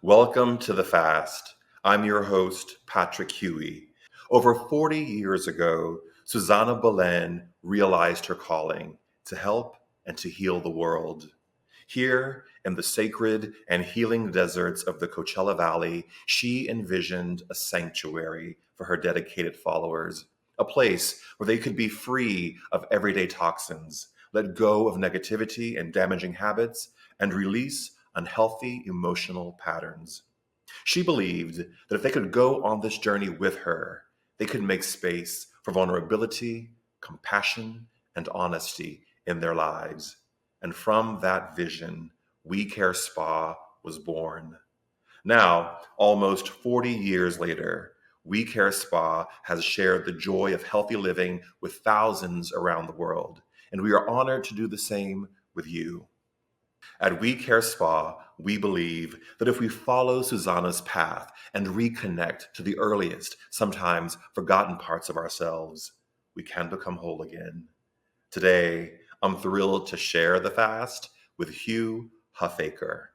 Welcome to The Fast. I'm your host, Patrick Huey. Over 40 years ago, Susanna Bolen realized her calling to help and to heal the world. Here in the sacred and healing deserts of the Coachella Valley, she envisioned a sanctuary for her dedicated followers, a place where they could be free of everyday toxins, let go of negativity and damaging habits, and release unhealthy emotional patterns. She believed that if they could go on this journey with her, they could make space for vulnerability, compassion, and honesty in their lives. And from that vision, We Care Spa was born. Now, almost 40 years later, We Care Spa has shared the joy of healthy living with thousands around the world, and we are honored to do the same with you. At We Care Spa, we believe that if we follow Susanna's path and reconnect to the earliest, sometimes forgotten parts of ourselves, we can become whole again. Today, I'm thrilled to share the fast with Hugh Huffaker.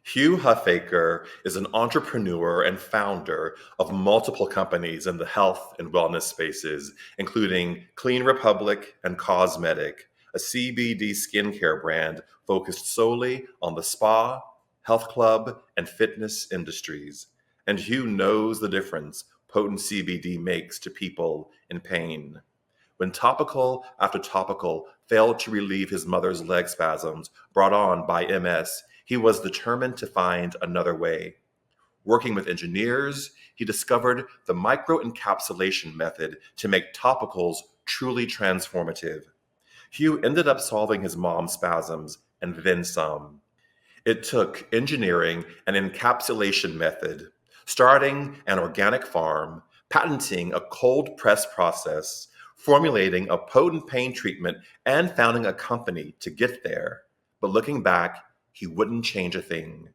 Hugh Huffaker is an entrepreneur and founder of multiple companies in the health and wellness spaces, including Clean Republic and Cosmetic, a CBD skincare brand focused solely on the spa, health club, and fitness industries. And Hugh knows the difference potent CBD makes to people in pain. When topical after topical failed to relieve his mother's leg spasms brought on by MS, he was determined to find another way. Working with engineers, he discovered the microencapsulation method to make topicals truly transformative. Hugh ended up solving his mom's spasms and then some. It took engineering an encapsulation method, starting an organic farm, patenting a cold press process, formulating a potent pain treatment, and founding a company to get there. But looking back, he wouldn't change a thing.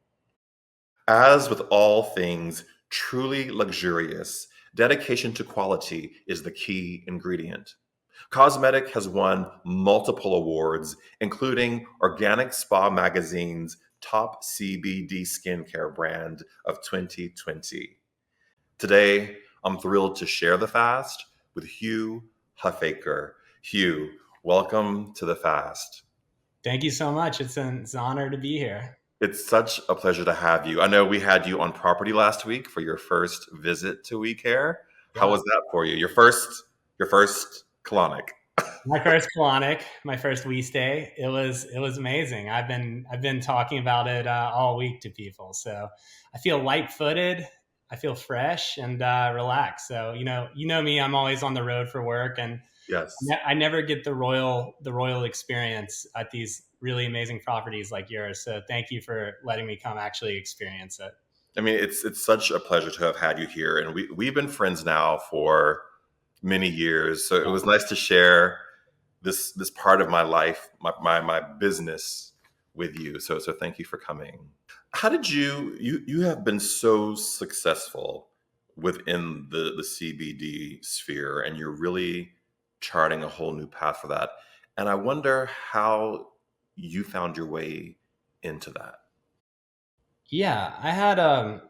As with all things truly luxurious, dedication to quality is the key ingredient. Cosmetic has won multiple awards, including Organic Spa Magazine's Top CBD Skincare Brand of 2020. Today, I'm thrilled to share the fast with Hugh Huffaker. Hugh, welcome to the fast. Thank you so much. It's an honor to be here. It's such a pleasure to have you. I know we had you on property last week for your first visit to We Care. How Yeah. was that for you? Your first colonic. My first colonic, my first we stay. It was amazing. I've been talking about it all week to people. So I feel light-footed. I feel fresh and relaxed. So you know me. I'm always on the road for work, and Yes. I never get the royal experience at these really amazing properties like yours. So thank you for letting me come actually experience it. I mean, it's such a pleasure to have had you here, and we've been friends now for many years. So it was nice to share this part of my life, my business with you. So thank you for coming. How did you have been so successful within the CBD sphere, and you're really charting a whole new path for that. And I wonder how you found your way into that. Yeah, I had an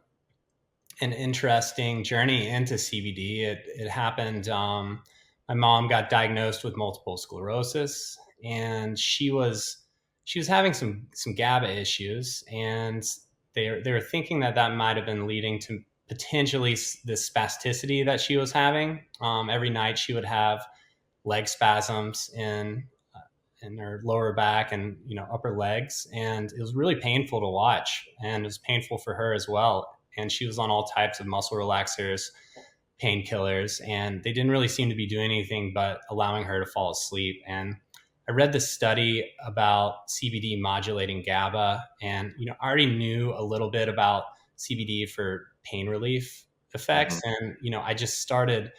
interesting journey into CBD. It happened. My mom got diagnosed with multiple sclerosis, and she was having some GABA issues, and they were thinking that might have been leading to potentially the spasticity that she was having. Every night she would have leg spasms in her lower back and upper legs, and it was really painful to watch, and it was painful for her as well. And she was on all types of muscle relaxers, painkillers, and they didn't really seem to be doing anything but allowing her to fall asleep. And I read this study about CBD modulating GABA, and I already knew a little bit about CBD for pain relief, effects. And, I just started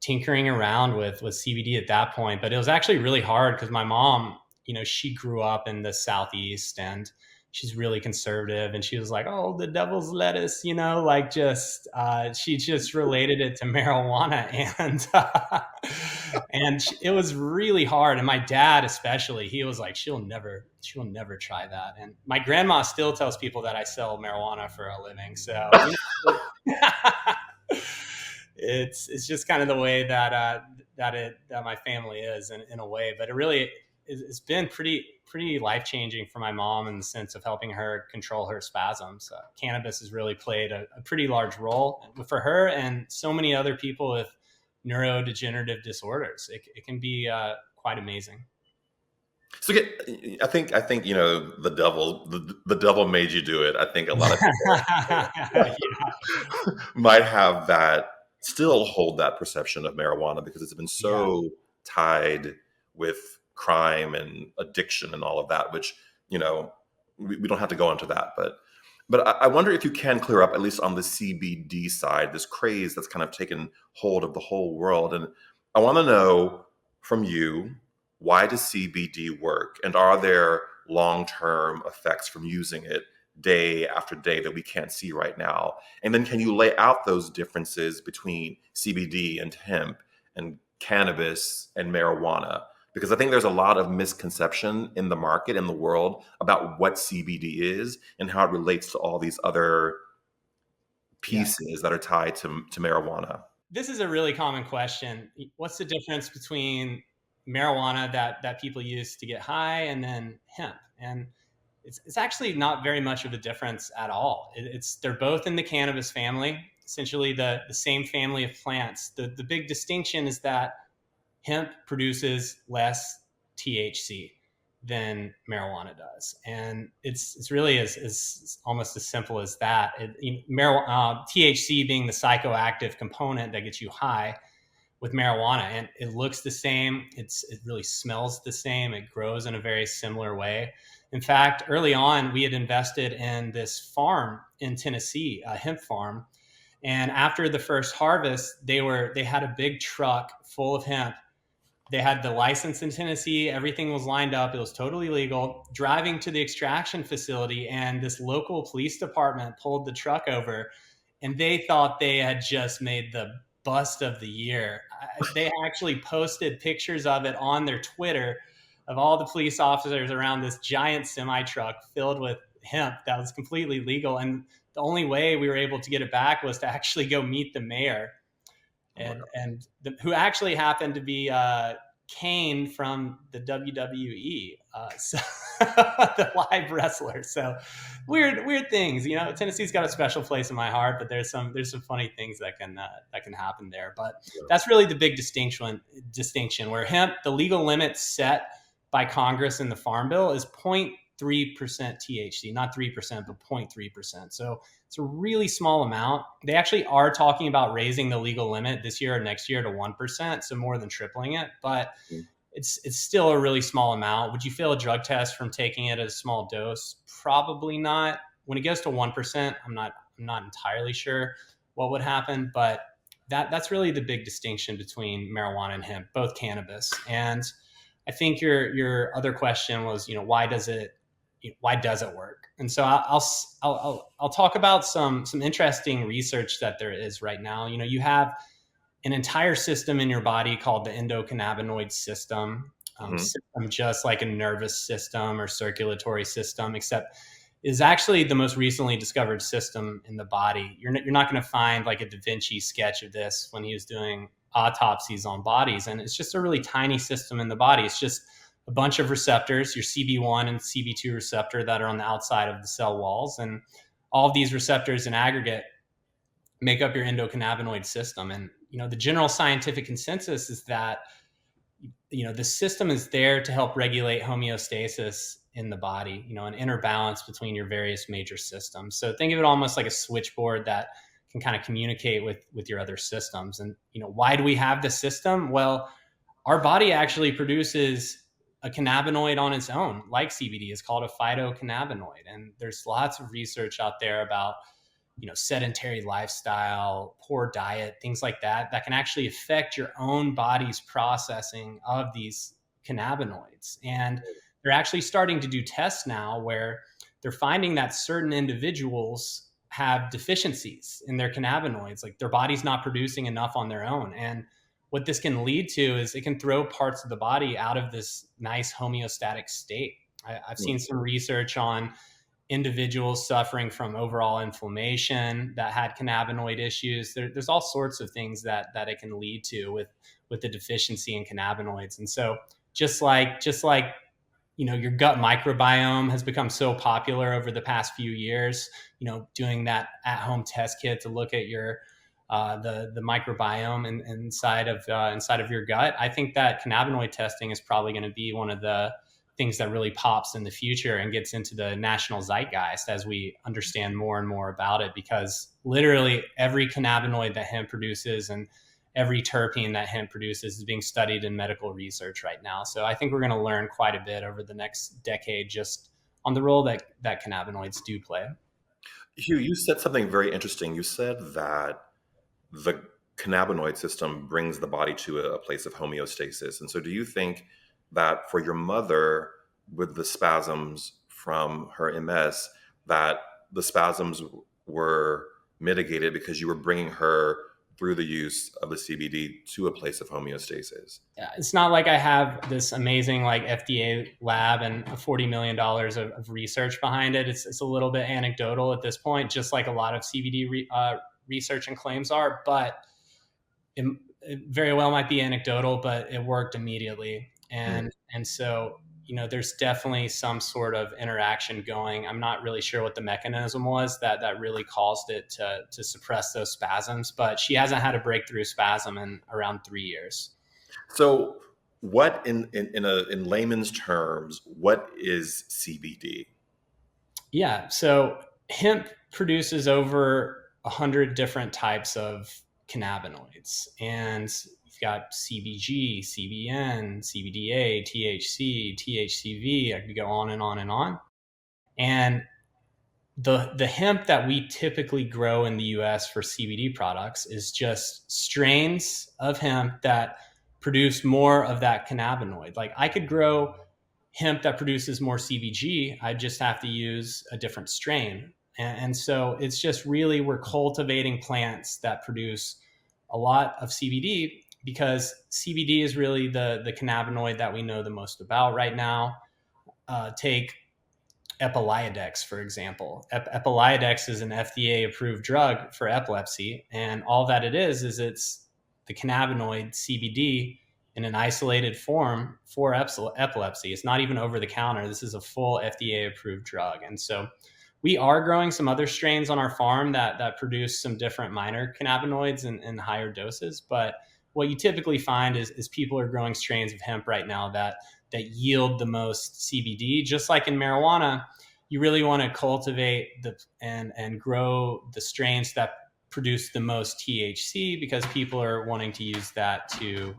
tinkering around with CBD at that point. But it was actually really hard because my mom, she grew up in the Southeast and she's really conservative. And she was like, oh, the devil's lettuce, like just, she just related it to marijuana. And it was really hard. And my dad, especially, he was like, she'll never try that. And my grandma still tells people that I sell marijuana for a living. So, it's just kind of the way that my family is in a way. But it really, it's been pretty life changing for my mom in the sense of helping her control her spasms. Cannabis has really played a pretty large role for her and so many other people with neurodegenerative disorders. It can be quite amazing. So I think the devil made you do it. I think a lot of people might have that, still hold that perception of marijuana because it's been so tied with crime and addiction and all of that, which, we don't have to go into that. But I wonder if you can clear up, at least on the CBD side, this craze that's kind of taken hold of the whole world. And I want to know from you, why does CBD work? And are there long-term effects from using it day after day that we can't see right now? And then can you lay out those differences between CBD and hemp and cannabis and marijuana? Because I think there's a lot of misconception in the market, in the world, about what CBD is and how it relates to all these other pieces that are tied to marijuana. This is a really common question. What's the difference between marijuana that people use to get high and then hemp? And it's actually not very much of a difference at all. They're both in the cannabis family, essentially the same family of plants. The big distinction is that hemp produces less THC than marijuana does, and it's really as almost as simple as that. THC being the psychoactive component that gets you high with marijuana, and it looks the same. It really smells the same. It grows in a very similar way. In fact, early on, we had invested in this farm in Tennessee, a hemp farm. And after the first harvest, they had a big truck full of hemp. They had the license in Tennessee. Everything was lined up. It was totally legal. Driving to the extraction facility, and this local police department pulled the truck over, and they thought they had just made the bust of the year. They actually posted pictures of it on their Twitter of all the police officers around this giant semi truck filled with hemp that was completely legal. And the only way we were able to get it back was to actually go meet the mayor, who actually happened to be Kane from the WWE, so the live wrestler. So weird things. Tennessee's got a special place in my heart, but there's some funny things that can happen there. But that's really the big distinction where hemp, the legal limit set by Congress in the Farm Bill is 0.3% THC, not 3%, but 0.3%. So it's a really small amount. They actually are talking about raising the legal limit this year or next year to 1%, so more than tripling it. But it's still a really small amount. Would you fail a drug test from taking it at a small dose? Probably not. When it goes to 1%, I'm not entirely sure what would happen. But that's really the big distinction between marijuana and hemp, both cannabis. And I think your other question was, why does it work? And so I'll talk about some interesting research that there is right now. You have an entire system in your body called the endocannabinoid system, system just like a nervous system or circulatory system, except is actually the most recently discovered system in the body. You're not going to find like a Da Vinci sketch of this when he was doing autopsies on bodies. And it's just a really tiny system in the body. It's just a bunch of receptors, your CB1 and CB2 receptor that are on the outside of the cell walls. And all of these receptors in aggregate make up your endocannabinoid system. And, the general scientific consensus is that, the system is there to help regulate homeostasis in the body, an inner balance between your various major systems. So think of it almost like a switchboard that can kind of communicate with your other systems. And, why do we have this system? Well, our body actually produces a cannabinoid on its own, like CBD. Is called a phytocannabinoid. And there's lots of research out there about sedentary lifestyle, poor diet, things like that, that can actually affect your own body's processing of these cannabinoids. And they're actually starting to do tests now where they're finding that certain individuals have deficiencies in their cannabinoids, like their body's not producing enough on their own. And what this can lead to is it can throw parts of the body out of this nice homeostatic state. I've seen some research on individuals suffering from overall inflammation that had cannabinoid issues. There's all sorts of things that it can lead to with the deficiency in cannabinoids. And so just like your gut microbiome has become so popular over the past few years, doing that at-home test kit to look at your the microbiome inside of your gut. I think that cannabinoid testing is probably going to be one of the things that really pops in the future and gets into the national zeitgeist as we understand more and more about it, because literally every cannabinoid that hemp produces and every terpene that hemp produces is being studied in medical research right now. So I think we're going to learn quite a bit over the next decade just on the role that cannabinoids do play. Hugh, you said something very interesting. You said that the cannabinoid system brings the body to a place of homeostasis. And so, do you think that for your mother, with the spasms from her MS, that the spasms were mitigated because you were bringing her through the use of the CBD to a place of homeostasis? Yeah, it's not like I have this amazing like FDA lab and $40 million of research behind it. It's a little bit anecdotal at this point, just like a lot of CBD research and claims are, but it very well might be anecdotal, but it worked immediately. And so, there's definitely some sort of interaction going. I'm not really sure what the mechanism was that really caused it to suppress those spasms, but she hasn't had a breakthrough spasm in around 3 years. So, what in layman's terms, what is CBD? Yeah. So hemp produces over 100 different types of cannabinoids. And you've got CBG, CBN, CBDA, THC, THCV. I could go on and on and on. And the hemp that we typically grow in the US for CBD products is just strains of hemp that produce more of that cannabinoid. Like I could grow hemp that produces more CBG, I just have to use a different strain. And so it's just really we're cultivating plants that produce a lot of CBD, because CBD is really the cannabinoid that we know the most about right now. Take Epiliodex, for example. Epiliodex is an FDA approved drug for epilepsy. And all that it is it's the cannabinoid CBD in an isolated form for epilepsy. It's not even over the counter. This is a full FDA approved drug. And so we are growing some other strains on our farm that produce some different minor cannabinoids in higher doses. But what you typically find is people are growing strains of hemp right now that yield the most CBD. Just like in marijuana, you really want to cultivate and grow the strains that produce the most THC, because people are wanting to use that to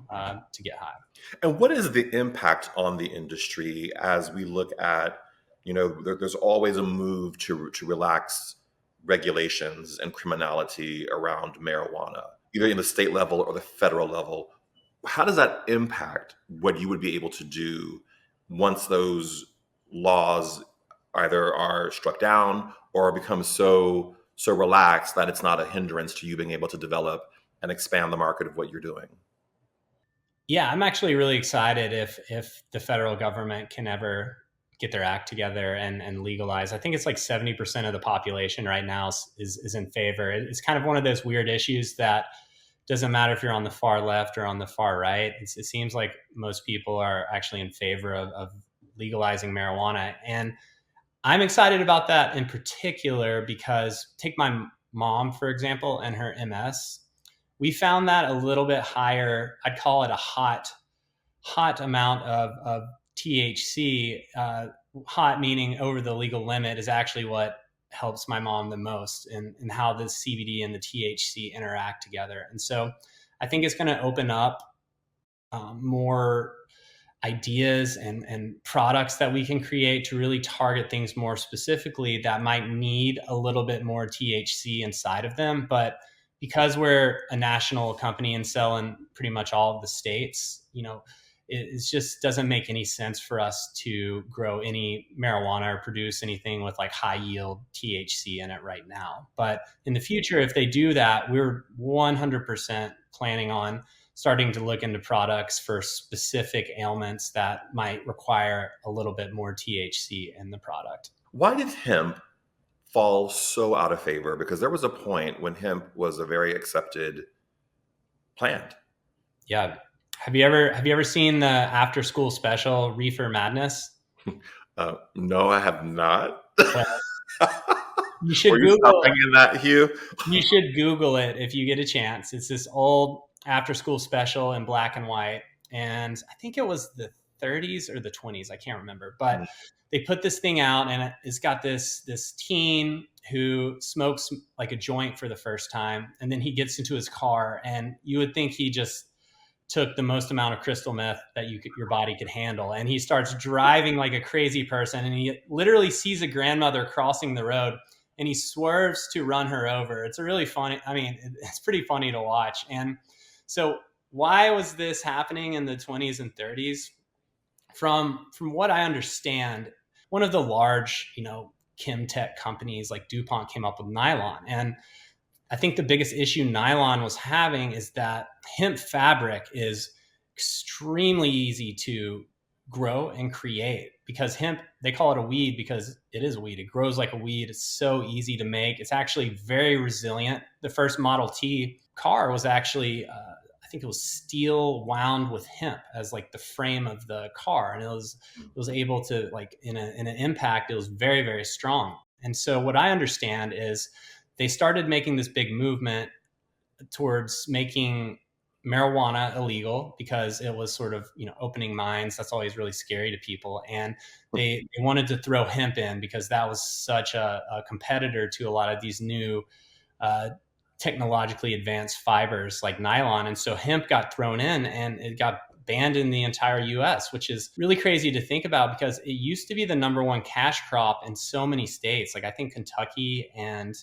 get high. And what is the impact on the industry as we look at, there's always a move to relax regulations and criminality around marijuana, either in the state level or the federal level. How does that impact what you would be able to do once those laws either are struck down or become so relaxed that it's not a hindrance to you being able to develop and expand the market of what you're doing? Yeah, I'm actually really excited if the federal government can ever get their act together and legalize. I think it's like 70% of the population right now is in favor. It's kind of one of those weird issues that doesn't matter if you're on the far left or on the far right. It seems like most people are actually in favor of legalizing marijuana. And I'm excited about that in particular because take my mom, for example, and her MS. We found that a little bit higher. I'd call it a hot amount of THC. Hot meaning over the legal limit is actually what helps my mom the most in how the CBD and the THC interact together. And so I think it's going to open up more ideas and products that we can create to really target things more specifically that might need a little bit more THC inside of them. But because we're a national company and sell in pretty much all of the states, it just doesn't make any sense for us to grow any marijuana or produce anything with like high yield THC in it right now. But in the future, if they do that, we're 100% planning on starting to look into products for specific ailments that might require a little bit more THC in the product. Why did hemp fall so out of favor? Because there was a point when hemp was a very accepted plant. Yeah. Have you ever seen the after school special Reefer Madness? No, I have not. Well, you should Were you Google stopping in that, Hugh? You should Google it if you get a chance. It's this old after school special in black and white. And I think it was the 30s or the 20s. I can't remember. But they put this thing out, and it's got this teen who smokes like a joint for the first time. And then he gets into his car, and you would think he just took the most amount of crystal meth that your body could handle. And he starts driving like a crazy person. And he literally sees a grandmother crossing the road, and he swerves to run her over. It's a really funny, it's pretty funny to watch. And so why was this happening in the 20s and 30s? From what I understand, one of the large, chem tech companies like DuPont came up with nylon. And I think the biggest issue nylon was having is that hemp fabric is extremely easy to grow and create, because hemp, they call it a weed because it is a weed. It grows like a weed. It's so easy to make. It's actually very resilient. The first Model T car was actually, I think it was steel wound with hemp as like the frame of the car. And it was able to, like, in an impact, it was very, very strong. And so what I understand is they started making this big movement towards making marijuana illegal because it was sort of, opening minds. That's always really scary to people. And they wanted to throw hemp in because that was such a competitor to a lot of these new technologically advanced fibers like nylon. And so hemp got thrown in, and it got banned in the entire US, which is really crazy to think about because it used to be the number one cash crop in so many states. Like I think Kentucky and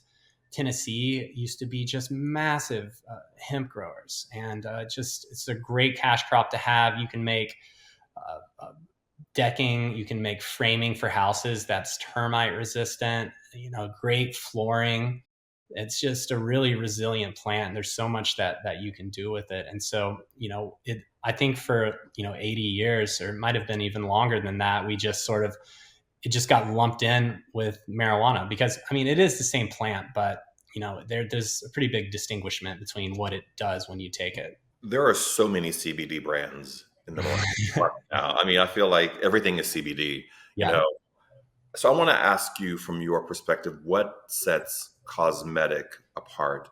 Tennessee used to be just massive hemp growers, and it's a great cash crop to have. You can make decking, you can make framing for houses that's termite resistant, great flooring. It's just a really resilient plant. There's so much that you can do with it. And so, I think for, 80 years, or it might have been even longer than that, we just sort of, it just got lumped in with marijuana because, it is the same plant, but, there's a pretty big distinguishment between what it does when you take it. There are so many CBD brands in the market now. I feel like everything is CBD, Yeah. So I want to ask you, from your perspective, what sets Cosmetic apart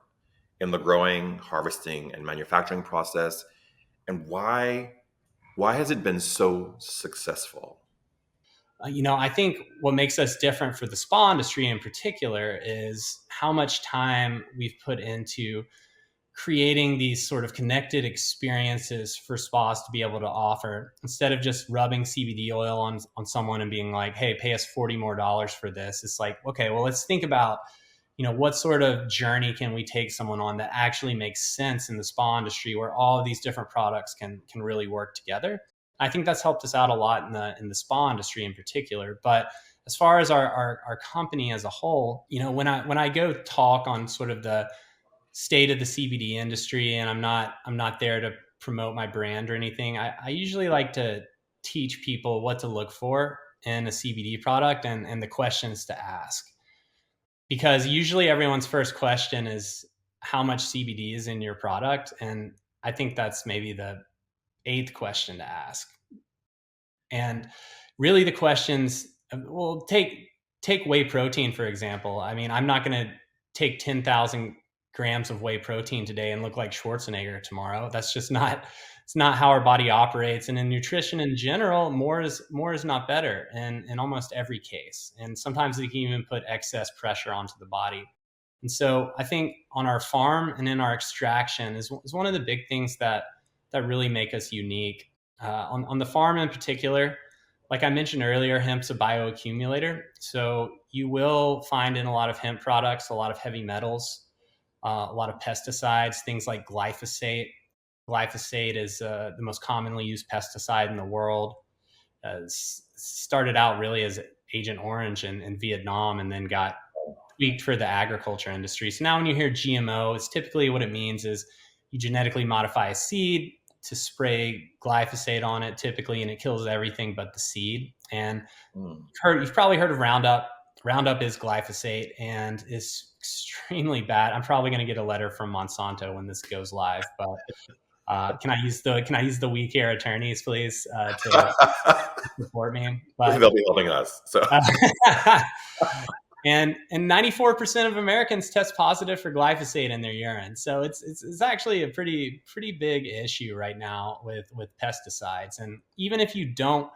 in the growing, harvesting, and manufacturing process, and why has it been so successful? I think what makes us different for the spa industry in particular is how much time we've put into creating these sort of connected experiences for spas to be able to offer, instead of just rubbing CBD oil on someone and being like, hey, pay us $40 more for this. It's like, okay, well, let's think about, what sort of journey can we take someone on that actually makes sense in the spa industry where all of these different products can really work together. I think that's helped us out a lot in the spa industry in particular. But as far as our company as a whole, when I go talk on sort of the state of the CBD industry, and I'm not there to promote my brand or anything, I usually like to teach people what to look for in a CBD product and the questions to ask. Because usually everyone's first question is how much CBD is in your product. And I think that's maybe the eighth question to ask. And really the questions, well, take whey protein, for example. I'm not going to take 10,000 grams of whey protein today and look like Schwarzenegger tomorrow. That's just not, it's not how our body operates. And in nutrition in general, more is not better in almost every case. And sometimes they can even put excess pressure onto the body. And so I think on our farm and in our extraction is one of the big things that really make us unique. On the farm in particular, like I mentioned earlier, hemp's a bioaccumulator. So you will find in a lot of hemp products a lot of heavy metals, a lot of pesticides, things like glyphosate. Glyphosate is the most commonly used pesticide in the world. Started out really as Agent Orange in Vietnam, and then got tweaked for the agriculture industry. So now when you hear GMO, it's typically what it means is you genetically modify a seed to spray glyphosate on it typically, and it kills everything but the seed. And you've probably heard of Roundup. Roundup is glyphosate and is extremely bad. I'm probably going to get a letter from Monsanto when this goes live, but can I use the Weare attorneys, please, to support me? But They'll be helping us. So. And 94% of Americans test positive for glyphosate in their urine. So it's actually a pretty big issue right now with pesticides. And even if you don't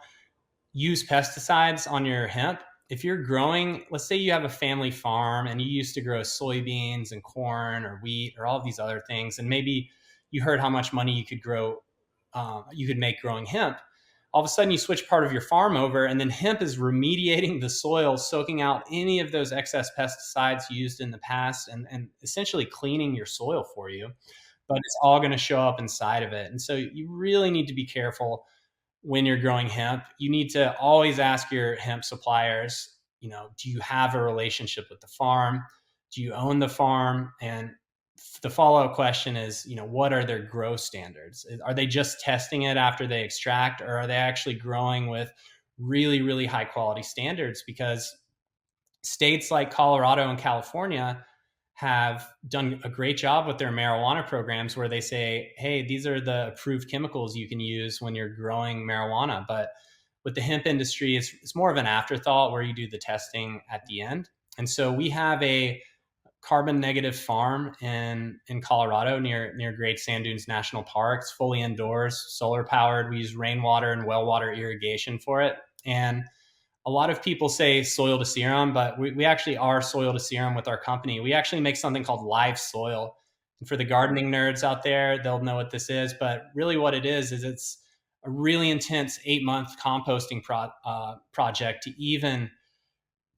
use pesticides on your hemp, if you're growing, let's say you have a family farm and you used to grow soybeans and corn or wheat or all of these other things, and maybe you heard how much money you could make growing hemp. All of a sudden you switch part of your farm over, and then hemp is remediating the soil, soaking out any of those excess pesticides used in the past, and essentially cleaning your soil for you. But it's all going to show up inside of it. And so you really need to be careful when you're growing hemp. You need to always ask your hemp suppliers, do you have a relationship with the farm? Do you own the farm? And the follow-up question is, what are their grow standards? Are they just testing it after they extract, or are they actually growing with really, really high quality standards? Because states like Colorado and California have done a great job with their marijuana programs, where they say, hey, these are the approved chemicals you can use when you're growing marijuana. But with the hemp industry, it's more of an afterthought, where you do the testing at the end. And so we have a carbon negative farm in Colorado near Great Sand Dunes National Park. It's fully indoors, solar powered. We use rainwater and well water irrigation for it. And a lot of people say soil to serum, but we actually are soil to serum with our company. We actually make something called live soil. And for the gardening nerds out there, they'll know what this is. But really what it is it's a really intense 8-month composting project to even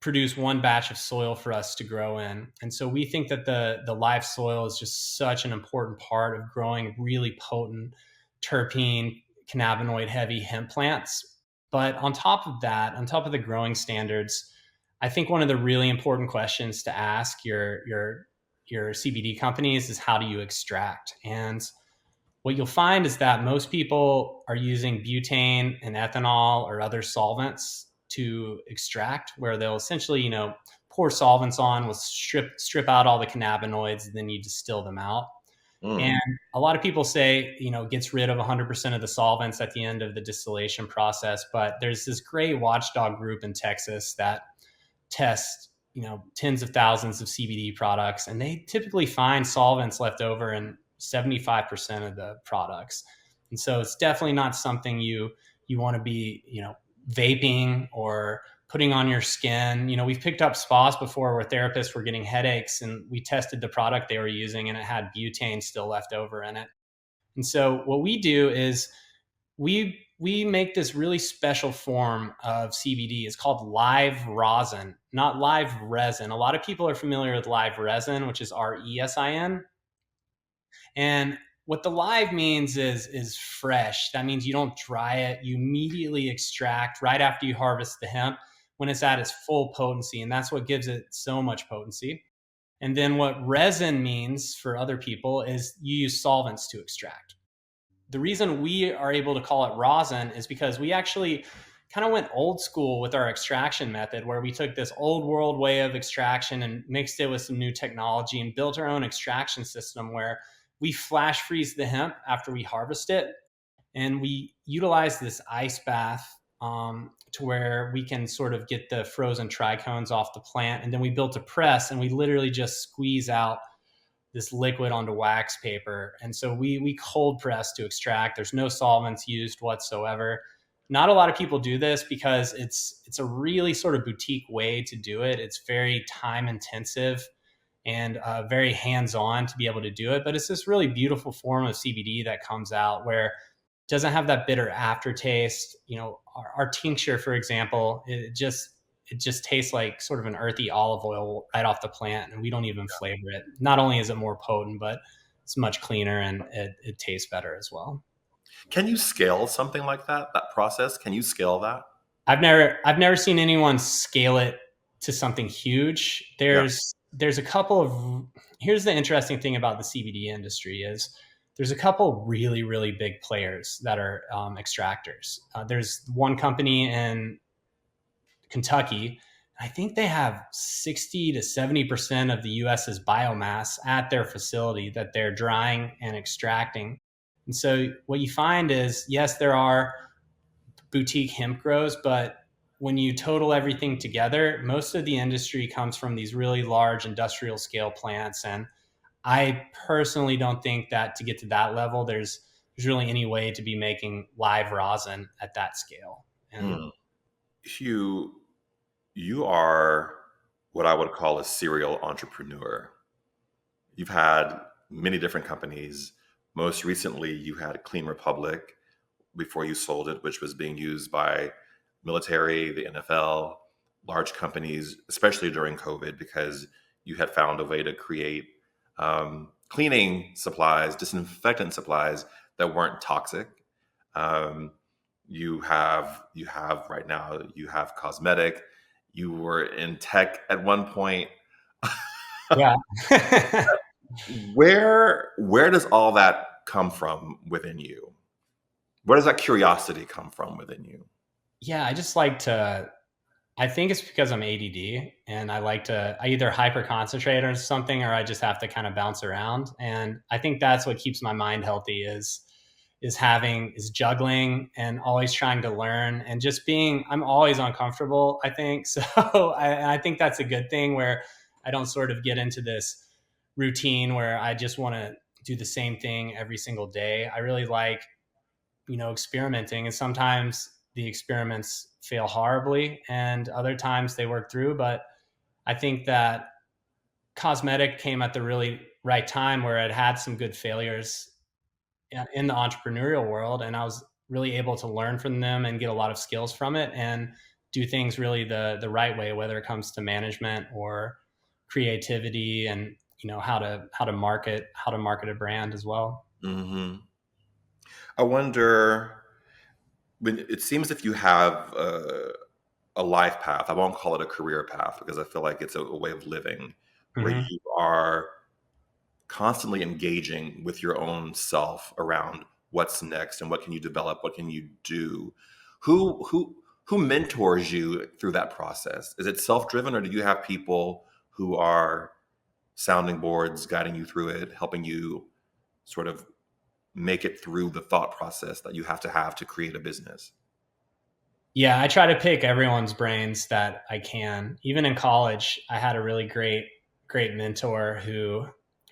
produce one batch of soil for us to grow in. And so we think that the live soil is just such an important part of growing really potent terpene, cannabinoid heavy hemp plants. But on top of that, on top of the growing standards, I think one of the really important questions to ask your CBD companies is, how do you extract? And what you'll find is that most people are using butane and ethanol or other solvents to extract, where they'll essentially, pour solvents on, will strip out all the cannabinoids, and then you distill them out. And a lot of people say, gets rid of 100% of the solvents at the end of the distillation process. But there's this great watchdog group in Texas that tests, tens of thousands of CBD products, and they typically find solvents left over in 75% of the products. And so it's definitely not something you want to be, vaping or putting on your skin. We've picked up spas before where therapists were getting headaches, and we tested the product they were using and it had butane still left over in it. And so what we do is we make this really special form of CBD. It's called live rosin, not live resin. A lot of people are familiar with live resin, which is RESIN. And what the live means is fresh. That means you don't dry it. You immediately extract right after you harvest the hemp when it's at its full potency. And that's what gives it so much potency. And then what resin means for other people is you use solvents to extract. The reason we are able to call it rosin is because we actually kind of went old school with our extraction method, where we took this old world way of extraction and mixed it with some new technology and built our own extraction system, where we flash freeze the hemp after we harvest it. And we utilize this ice bath to where we can sort of get the frozen trichomes off the plant. And then we built a press, and we literally just squeeze out this liquid onto wax paper. And so we cold press to extract. There's no solvents used whatsoever. Not a lot of people do this because it's a really sort of boutique way to do it. It's very time intensive and very hands-on to be able to do it. But it's this really beautiful form of CBD that comes out, where doesn't have that bitter aftertaste. Our tincture, for example, it just tastes like sort of an earthy olive oil right off the plant, and we don't even flavor it. Not only is it more potent, but it's much cleaner and it tastes better as well. Can you scale something like that? That process? Can you scale that? I've never seen anyone scale it to something huge. Yeah. There's a couple of Here's the interesting thing about the CBD industry is there's a couple really big players that are extractors. There's one company in Kentucky. I think they have 60 to 70% of the US's biomass at their facility that they're drying and extracting. And so what you find is, yes, there are boutique hemp grows, but when you total everything together, most of the industry comes from these really large industrial scale plants. And I personally don't think that to get to that level, there's really any way to be making live rosin at that scale. And Hmm. Hugh, you are what I would call a serial entrepreneur. You've had many different companies. Most recently, you had Clean Republic before you sold it, which was being used by military, the NFL, large companies, especially during COVID, because you had found a way to create cleaning supplies, disinfectant supplies that weren't toxic. Um, you have right now, you have Cosmetic. You were in tech at one point. yeah. Where does all that come from within you? Where does that curiosity come from within you? Yeah, I think it's because I'm ADD and I either hyper concentrate on something or I just have to kind of bounce around. And I think that's what keeps my mind healthy is juggling and always trying to learn and just I'm always uncomfortable, I think. So I think that's a good thing where I don't sort of get into this routine where I just want to do the same thing every single day. I really like, experimenting, and sometimes the experiments fail horribly and other times they work through. But I think that Cosmetic came at the really right time where it had some good failures in the entrepreneurial world, and I was really able to learn from them and get a lot of skills from it and do things really the right way, whether it comes to management or creativity and how to market a brand as well. Hmm. I wonder, when it seems if you have a life path, I won't call it a career path because I feel like it's a way of living where Mm-hmm. you are constantly engaging with your own self around what's next and what can you develop, what can you do. Who mentors you through that process? Is it self-driven, or do you have people who are sounding boards, guiding you through it, helping you sort of make it through the thought process that you have to create a business? Yeah, I try to pick everyone's brains that I can. Even in college, I had a really great mentor who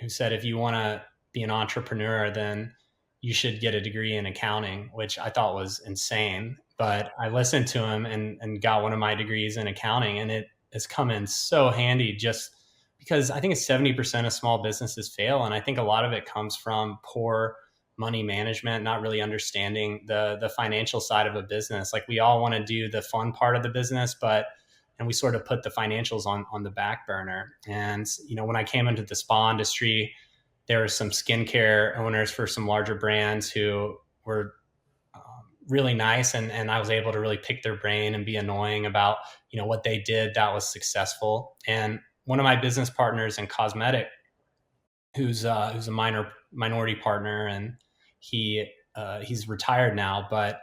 said if you want to be an entrepreneur, then you should get a degree in accounting, which I thought was insane. But I listened to him and got one of my degrees in accounting, and it has come in so handy just because I think it's 70% of small businesses fail. And I think a lot of it comes from poor money management, not really understanding the financial side of a business. Like we all want to do the fun part of the business, and we sort of put the financials on the back burner. And when I came into the spa industry, there were some skincare owners for some larger brands who were really nice, and I was able to really pick their brain and be annoying about what they did that was successful. And one of my business partners in Cosmetic, who's a minority partner, and he's retired now, but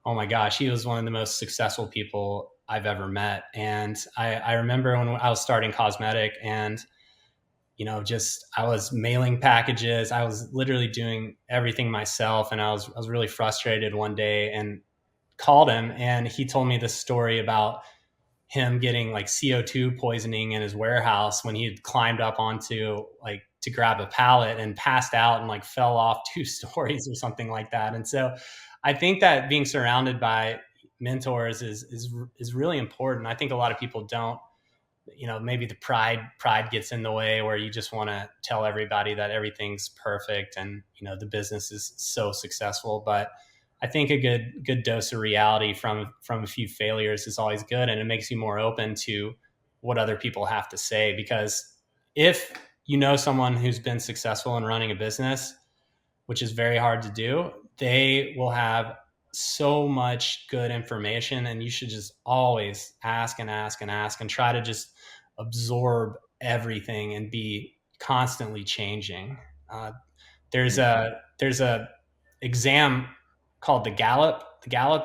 oh my gosh, he was one of the most successful people I've ever met. And I remember when I was starting Cosmetic, and just I was mailing packages, I was literally doing everything myself, and I was really frustrated one day and called him, and he told me this story about him getting like CO2 poisoning in his warehouse when he had climbed up onto like to grab a pallet and passed out and like fell off 2 stories or something like that. And so I think that being surrounded by mentors is really important. I think a lot of people don't, maybe the pride gets in the way where you just want to tell everybody that everything's perfect and the business is so successful. But I think a good dose of reality from a few failures is always good, and it makes you more open to what other people have to say. Because if you know someone who's been successful in running a business, which is very hard to do, they will have so much good information, and you should just always ask and ask and ask and try to just absorb everything and be constantly changing. Uh, there's a exam called the Gallup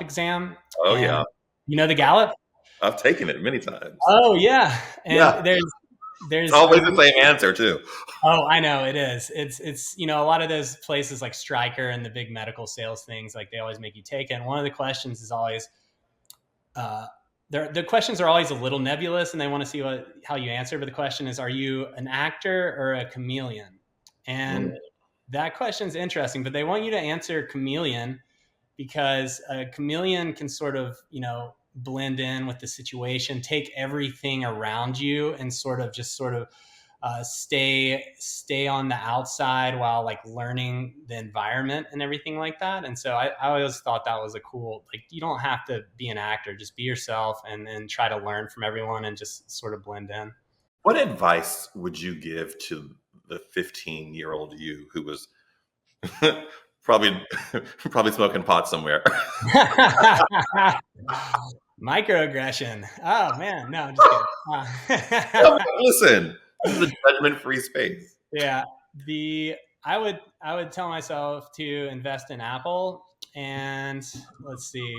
exam, Oh and yeah, you know the Gallup. I've taken it many times. Oh yeah, and Yeah, it's there's always the same answer too. oh, I know it is. It's a lot of those places like Stryker and the big medical sales things, like they always make you take it. And one of the questions is always, uh, the questions are always a little nebulous, and they want to see how you answer. But the question is, are you an actor or a chameleon? Mm. And that question's interesting, but they want you to answer chameleon because a chameleon can sort of, blend in with the situation, take everything around you, and sort of stay on the outside while like learning the environment and everything like that. And so I always thought that was a cool, like, you don't have to be an actor, just be yourself and then try to learn from everyone and just sort of blend in. What advice would you give to the 15-year-old you who was probably probably smoking pot somewhere? Microaggression. Oh man, no, I'm just kidding. Listen, this is a judgment-free space. Yeah, the I would tell myself to invest in Apple, and let's see.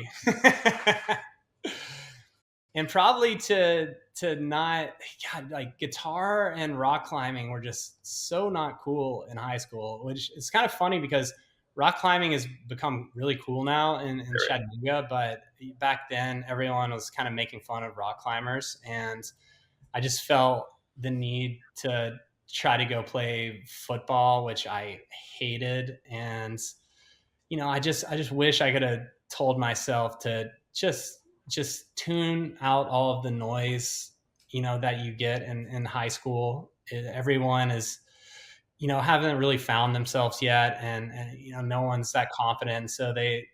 And probably to not, God, like guitar and rock climbing were just so not cool in high school, which is kind of funny because rock climbing has become really cool now in Chattanooga, but back then everyone was kind of making fun of rock climbers, and I just felt the need to try to go play football, which I hated. And I just wish I could have told myself to just tune out all of the noise, that you get in high school. Everyone is, haven't really found themselves yet, and no one's that confident, so they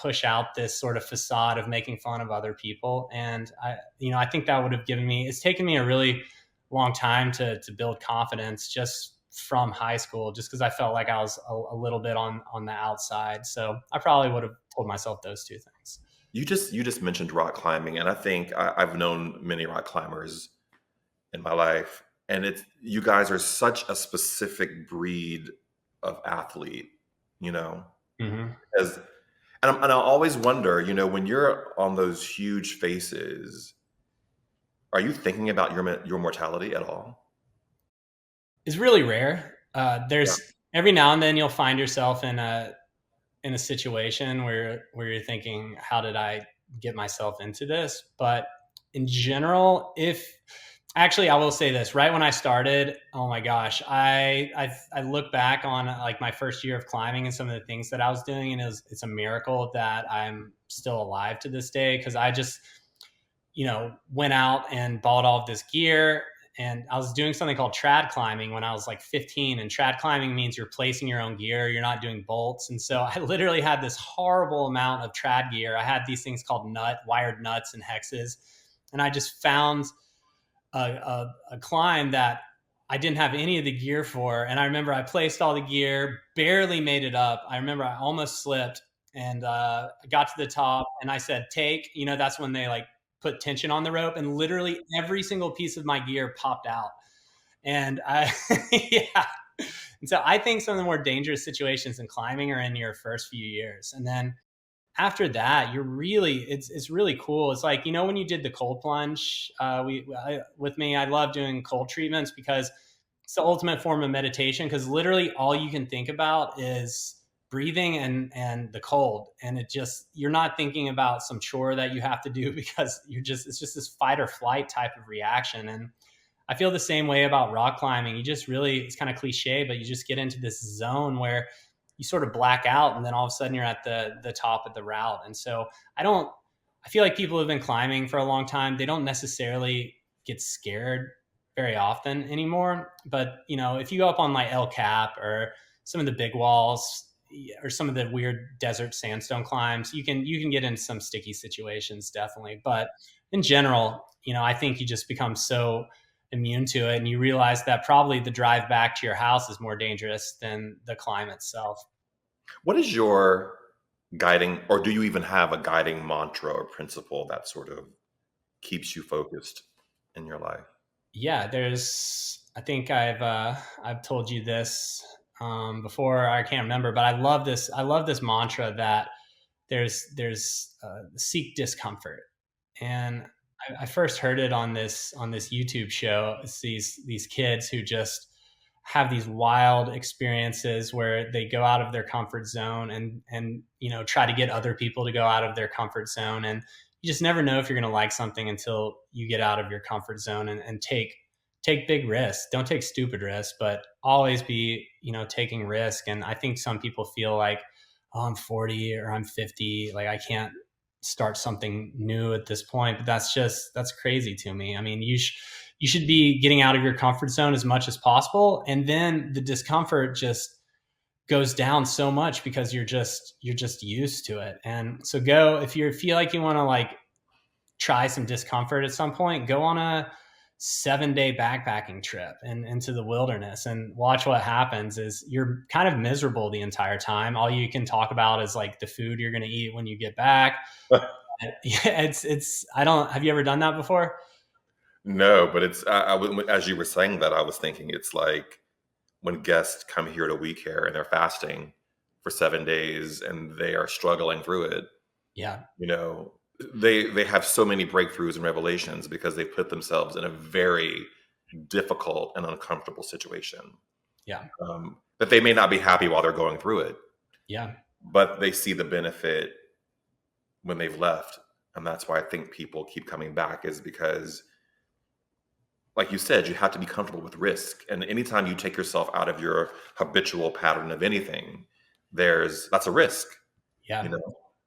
push out this sort of facade of making fun of other people. And I think that would have it's taken me a really long time to build confidence just from high school, just because I felt like I was a little bit on the outside. So I probably would have told myself those two things. You just mentioned rock climbing, and I think I've known many rock climbers in my life, and it's you guys are such a specific breed of athlete, you know, Mm-hmm. as and I always wonder, when you're on those huge faces, are you thinking about your mortality at all? Is really rare. Yeah. There's every now and then you'll find yourself in a situation where you're thinking, how did I get myself into this? But in general, if actually, I will say this, right when I started, oh my gosh, I look back on like my first year of climbing and some of the things that I was doing, and it's a miracle that I'm still alive to this day, because I just went out and bought all of this gear. And I was doing something called trad climbing when I was like 15. And trad climbing means you're placing your own gear, you're not doing bolts. And so I literally had this horrible amount of trad gear. I had these things called wired nuts and hexes. And I just found a climb that I didn't have any of the gear for. And I remember I placed all the gear, barely made it up. I remember I almost slipped, and I got to the top and I said, take, that's when they like put tension on the rope, and literally every single piece of my gear popped out. And yeah. And so I think some of the more dangerous situations in climbing are in your first few years. And then after that, it's really cool. It's like, when you did the cold plunge, with me, I love doing cold treatments because it's the ultimate form of meditation, because literally all you can think about is breathing and the cold. And you're not thinking about some chore that you have to do, because it's just this fight or flight type of reaction. And I feel the same way about rock climbing. It's kind of cliche, but you just get into this zone where you sort of black out, and then all of a sudden you're at the top of the route. And so I feel like people who have been climbing for a long time, they don't necessarily get scared very often anymore. But, if you go up on like El Cap or some of the big walls, or some of the weird desert sandstone climbs, you can get into some sticky situations, definitely. But in general, I think you just become so immune to it, and you realize that probably the drive back to your house is more dangerous than the climb itself. What is your guiding, or do you even have a guiding mantra or principle that sort of keeps you focused in your life? Yeah, I think I've told you this before. I can't remember, but I love this mantra that there's seek discomfort. And I first heard it on this YouTube show. It's these kids who just have these wild experiences where they go out of their comfort zone and try to get other people to go out of their comfort zone. And you just never know if you're going to like something until you get out of your comfort zone and take big risks. Don't take stupid risks, but always be taking risk. And I think some people feel like, oh, I'm 40 or I'm 50, like I can't start something new at this point. But that's crazy to me. I mean, you should be getting out of your comfort zone as much as possible, and then the discomfort just goes down so much because you're just used to it. And so go, if you feel like you want to like try some discomfort at some point, go on a 7-day backpacking trip and into the wilderness and watch what happens. Is you're kind of miserable the entire time. All you can talk about is like the food you're going to eat when you get back. Yeah, it's I don't have you ever done that before? No, but as you were saying that, I was thinking it's like when guests come here to We Care and they're fasting for 7 days and they are struggling through it. Yeah. You know, they have so many breakthroughs and revelations because they put themselves in a very difficult and uncomfortable situation, Yeah. that they may not be happy while they're going through it, Yeah. but they see the benefit when they've left. And that's why I think people keep coming back, is because, like you said, you have to be comfortable with risk. And anytime you take yourself out of your habitual pattern of anything, that's a risk, you Yeah. know?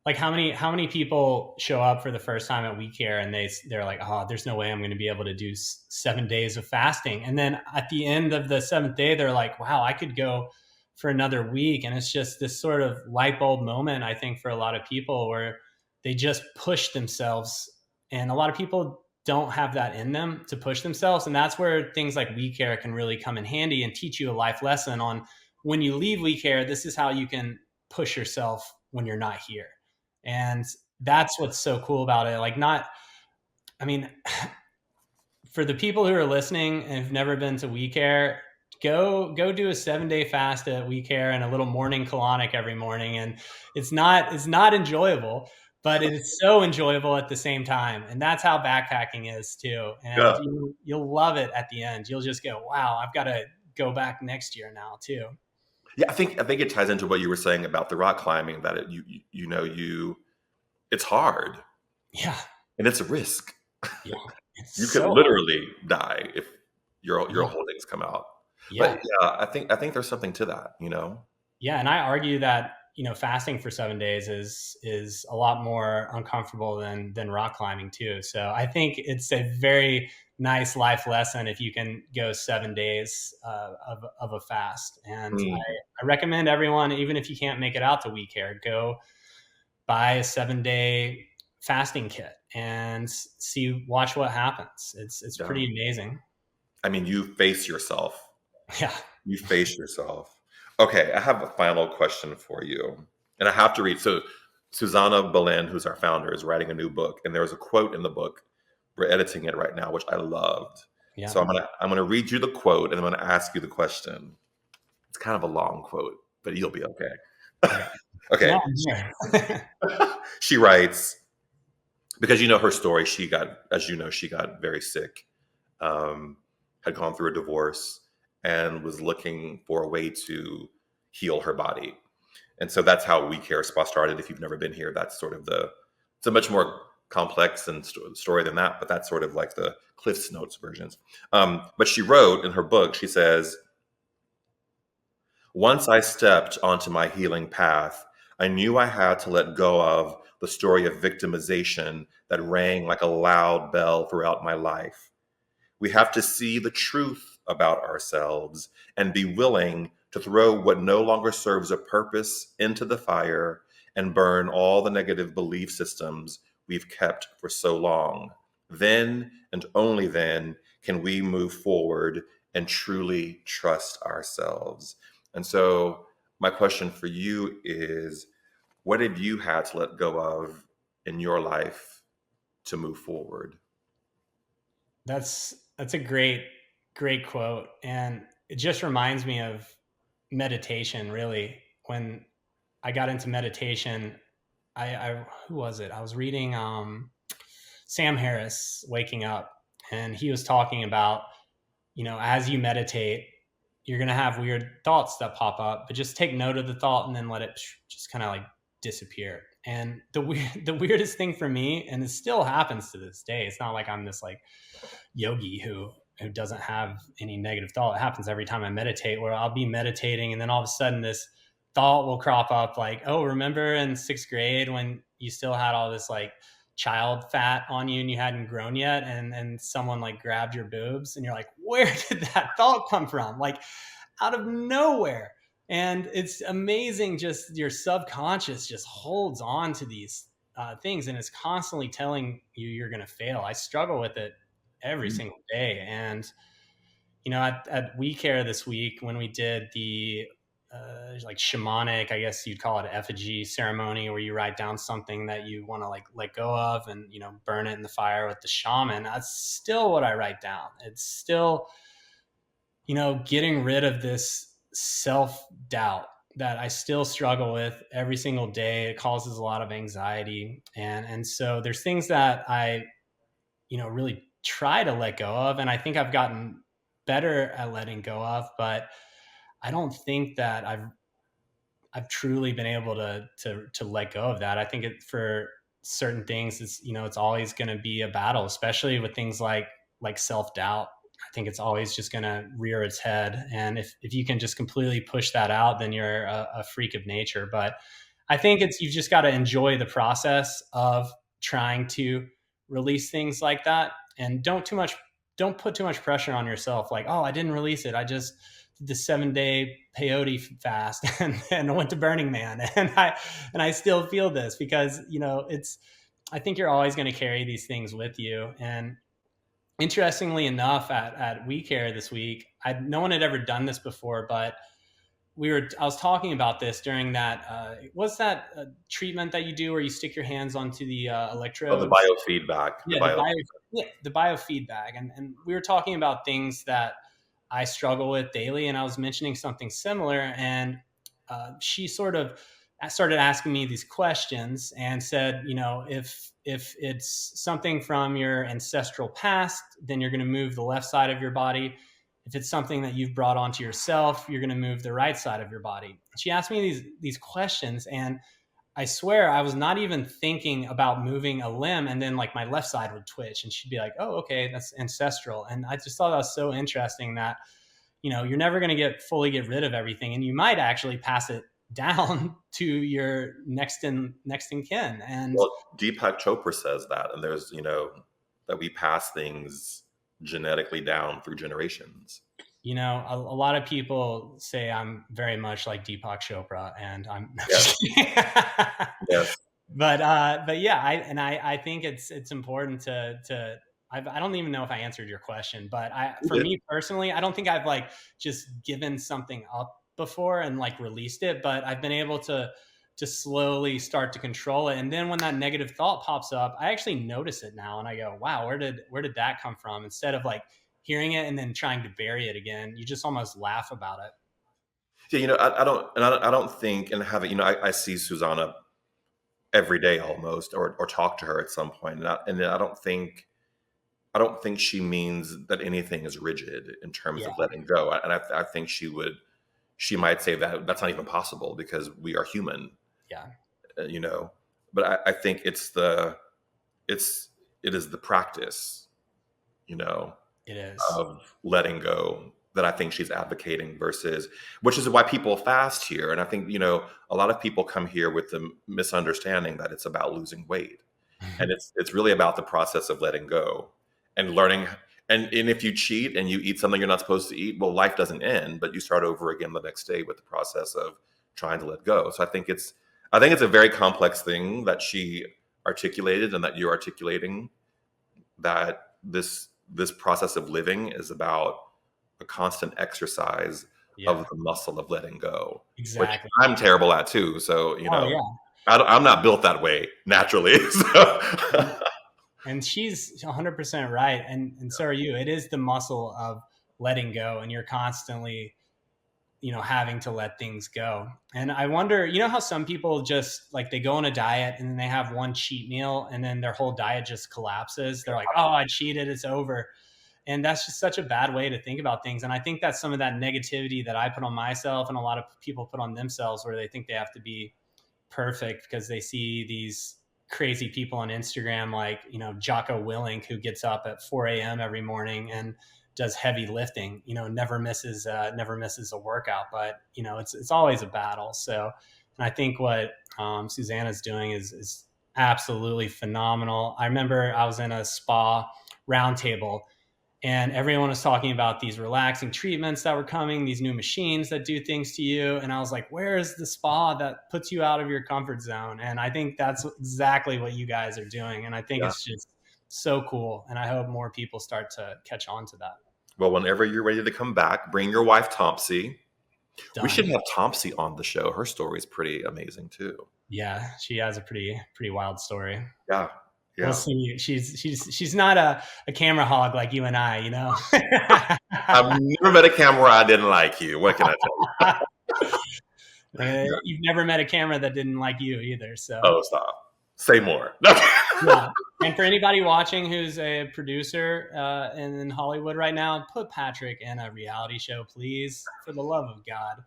Like how many people show up for the first time at We Care and they're like, oh, there's no way I'm going to be able to do 7 days of fasting. And then at the end of the seventh day, they're like, wow, I could go for another week. And it's just this sort of light bulb moment, I think, for a lot of people where they just push themselves. And a lot of people don't have that in them to push themselves. And that's where things like We Care can really come in handy and teach you a life lesson on, when you leave We Care, this is how you can push yourself when you're not here. And that's what's so cool about it. Like, not, I mean, for the people who are listening and have never been to We Care, go do a 7-day fast at We Care and a little morning colonic every morning. And it's not enjoyable, but it is so enjoyable at the same time. And that's how backpacking is too. And Yeah. you'll love it at the end. You'll just go, wow, I've got to go back next year now too. Yeah, I think it ties into what you were saying about the rock climbing, that it's hard Yeah. and it's a risk. Yeah. It's You could so hard. literally die if your Yeah. holdings come out. Yeah. But yeah, I think there's something to that, you know? Yeah, and I argue that fasting for 7 days is a lot more uncomfortable than rock climbing too. So I think it's a very nice life lesson if you can go 7 days of a fast. And Mm, I recommend everyone, even if you can't make it out to We Care, go buy a 7-day fasting kit and watch what happens. It's yeah. pretty amazing. I mean, you face yourself. Yeah, You face yourself. Okay, I have a final question for you. And I have to read. So Susanna Bolen, who's our founder, is writing a new book, and there's a quote in the book. We're editing it right now, which I loved. yeah. So I'm gonna read you the quote, and I'm gonna ask you the question. It's kind of a long quote, but you'll be okay. Okay. Okay. No, I'm here. She writes, because her story, she got very sick, had gone through a divorce, and was looking for a way to heal her body. And so that's how We Care Spa started. If you've never been here, that's sort of it's a much more complex and story than that, but that's sort of like the Cliff's Notes versions. But she wrote in her book, she says, once I stepped onto my healing path, I knew I had to let go of the story of victimization that rang like a loud bell throughout my life. We have to see the truth about ourselves and be willing to throw what no longer serves a purpose into the fire and burn all the negative belief systems we've kept for so long. Then and only then can we move forward and truly trust ourselves. And so, my question for you is, what have you had to let go of in your life to move forward? That's a great quote, and it just reminds me of meditation. Really, when I got into meditation, I who was it? I was reading Sam Harris, Waking Up, and he was talking about, as you meditate, you're going to have weird thoughts that pop up, but just take note of the thought and then let it just kind of like disappear. And the weirdest thing for me, and it still happens to this day, it's not like I'm this like yogi who doesn't have any negative thought. It happens every time I meditate, where I'll be meditating and then all of a sudden this thought will crop up like, oh, remember in sixth grade when you still had all this like child fat on you and you hadn't grown yet, and someone like grabbed your boobs, and you're like, where did that thought come from? Like out of nowhere. And it's amazing, just your subconscious just holds on to these things, and it's constantly telling you you're going to fail. I struggle with it every single day. And at Weare this week, when we did the like shamanic, I guess you'd call it, effigy ceremony, where you write down something that you want to like let go of and burn it in the fire with the shaman, that's still what I write down. It's still getting rid of this self-doubt that I still struggle with every single day. It causes a lot of anxiety, and so there's things that I really try to let go of, and I think I've gotten better at letting go of, but I don't think that I've truly been able to let go of that. I think for certain things, it's always going to be a battle, especially with things like self-doubt. I think it's always just going to rear its head, and if you can just completely push that out, then you're a freak of nature. But I think you've just got to enjoy the process of trying to release things like that, and don't put too much pressure on yourself. Like, oh, I didn't release it, I just did the 7-day peyote fast and I went to Burning Man and I still feel this, because I think you're always going to carry these things with you. And interestingly enough, at WeCare this week, no one had ever done this before, but I was talking about this during that, what's that treatment that you do where you stick your hands onto the Oh, the electrodes? biofeedback. Yeah, the biofeedback. And we were talking about things that I struggle with daily, and I was mentioning something similar, and she sort of started asking me these questions and said, if it's something from your ancestral past, then you're going to move the left side of your body. If it's something that you've brought onto yourself, you're going to move the right side of your body. She asked me these questions, and I swear I was not even thinking about moving a limb, and then like my left side would twitch and she'd be like, oh, okay, that's ancestral. And I just thought that was so interesting that, you're never going to fully get rid of everything, and you might actually pass it down to your next in kin. And Well, Deepak Chopra says that, and there's, that we pass things genetically down through generations. a lot of people say I'm very much like Deepak Chopra, and I'm Yes. Yes. but yeah, I think it's important to I don't even know if I answered your question, but for me personally, I don't think I've like just given something up before and like released it, but I've been able to slowly start to control it. And then when that negative thought pops up, I actually notice it now, and I go, wow, where did that come from? Instead of like hearing it and then trying to bury it again, you just almost laugh about it. Yeah, I don't think, and have it, I see Susanna every day almost, or talk to her at some point, and I don't think she means that anything is rigid in terms Yeah, of letting go. And I think she might say that that's not even possible because we are human, yeah, you know. But I think it is the practice, you know, it is. of letting go that I think she's advocating, versus, which is why people fast here. And I think, a lot of people come here with the misunderstanding that it's about losing weight. And it's really about the process of letting go and learning. And if you cheat and you eat something you're not supposed to eat, well, life doesn't end, but you start over again the next day with the process of trying to let go. So I think it's a very complex thing that she articulated and that you're articulating, that this process of living is about a constant exercise of Yeah, the muscle of letting go, which exactly. I'm terrible at too. So, Oh yeah. I'm not built that way naturally. So, And she's 100% right. And so are you. It is the muscle of letting go. And you're constantly, having to let things go. And I wonder, how some people just like they go on a diet and then they have one cheat meal and then their whole diet just collapses. They're like, oh, I cheated. It's over. And that's just such a bad way to think about things. And I think that's some of that negativity that I put on myself and a lot of people put on themselves where they think they have to be perfect because they see these crazy people on Instagram, like, Jocko Willink, who gets up at 4 a.m. every morning and does heavy lifting, never misses a workout, but it's always a battle. So, and I think what Susanna's doing is absolutely phenomenal. I remember I was in a spa roundtable and everyone was talking about these relaxing treatments that were coming, these new machines that do things to you. And I was like, where is the spa that puts you out of your comfort zone? And I think that's exactly what you guys are doing. And I think yeah. it's just so cool. And I hope more people start to catch on to that. Well, whenever you're ready to come back, bring your wife Topsy. We should Done. have Topsy on the show. Her story is pretty amazing too. Yeah, she has a pretty wild story. Yeah. We'll Yeah. see. She's not a camera hog like you and I, I've never met a camera I didn't like you. What can I tell you? You've never met a camera that didn't like you either. So, Oh, stop. Say more. yeah. And for anybody watching who's a producer in Hollywood right now, put Patrick in a reality show, please, for the love of God.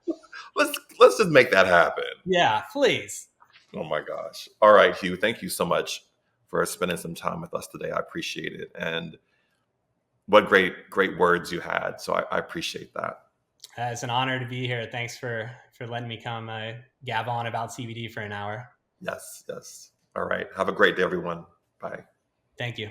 Let's just make that happen. Yeah, please. Oh my gosh. All right, Hugh. Thank you so much for spending some time with us today. I appreciate it. And what great words you had. So I appreciate that. It's an honor to be here. Thanks for letting me come gab on about CBD for an hour. Yes, yes. All right. Have a great day, everyone. Bye. Thank you.